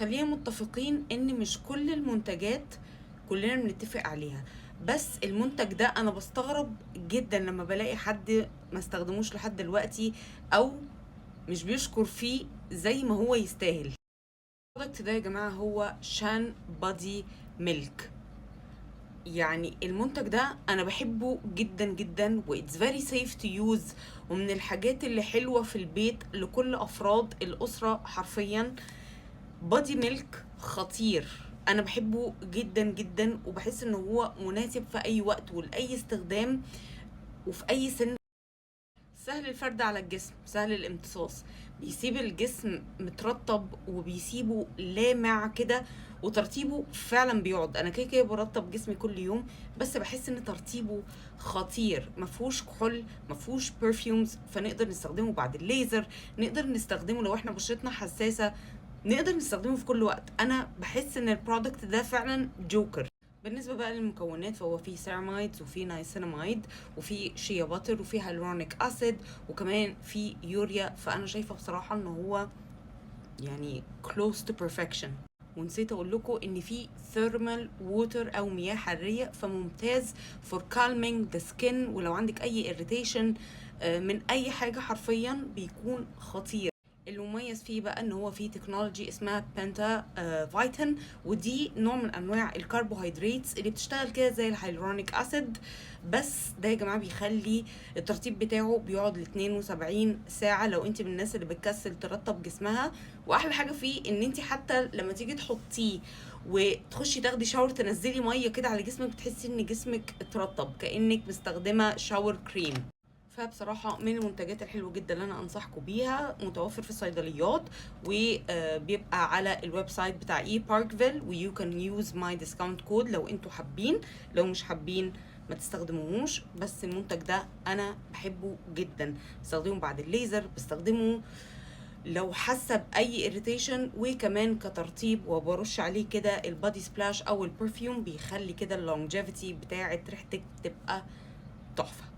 خلينا متفقين ان مش كل المنتجات كلنا بنتفق عليها، بس المنتج ده انا بستغرب جدا لما بلاقي حد ما استخدموش لحد دلوقتي او مش بيشكر فيه زي ما هو يستاهل. البرودكت ده يا جماعة هو شان بادي ميلك. يعني المنتج ده انا بحبه جدا جدا و it's very safe to use، ومن الحاجات اللي حلوة في البيت لكل افراد الاسرة حرفيا. بادي ميلك خطير، انا بحبه جدا جدا وبحس ان هو مناسب في اي وقت ولاي استخدام وفي اي سن. سهل الفرد على الجسم، سهل الامتصاص، بيسيب الجسم مترطب وبيسيبه لامع كده، وترطيبه فعلا بيقعد. انا كده كده برطب جسمي كل يوم، بس بحس ان ترطيبه خطير، مفهوش كحول، مفهوش برفيومز، فنقدر نستخدمه بعد الليزر، نقدر نستخدمه لو احنا بشرتنا حساسة، نقدر نستخدمه في كل وقت. انا بحس ان البرودكت ده فعلا جوكر. بالنسبة بقى للمكونات، فهو فيه سيرامايدز وفيه نايسيناميد وفيه شيا باتر وفيه هيلورونيك اسيد وكمان فيه يوريا، فانا شايفة بصراحة ان هو يعني close to perfection. ونسيت اقول لكم ان في ثيرمال ووتر او مياه حراريه، فممتاز for calming the skin، ولو عندك اي irritation من اي حاجه حرفيا بيكون خطير. المميز فيه بقى ان هو فيه تكنولوجي اسمها بنتا فيتن، ودي نوع من انواع الكربوهيدرات اللي بتشتغل كده زي الهيلورونيك اسيد، بس ده يا جماعه بيخلي الترطيب بتاعه بيقعد ل 72 ساعه لو انت من الناس اللي بتكسل ترطب جسمها. واحلى حاجه فيه ان انت حتى لما تيجي تحطيه وتخشي تاخدي شاور تنزلي ميه كده على جسمك، بتحسي ان جسمك اترطب كانك مستخدمه شاور كريم. فبصراحة من المنتجات الحلوة جدا اللي انا انصحكم بيها، متوفر في الصيدليات وبيبقى على الويب سايت بتاع اي باركفيل، ويو كان يوز ماي ديسكاونت كود لو انتوا حابين. لو مش حابين ما تستخدموهوش، بس المنتج ده انا بحبه جدا. بستخدمه بعد الليزر، بستخدمه لو حاسه باي اريتيشن، وكمان كترطيب، وبرش عليه كده البادي سبلاش او البرفيوم، بيخلي كده اللونجيفيتي بتاعه ريحتك تبقى تحفه.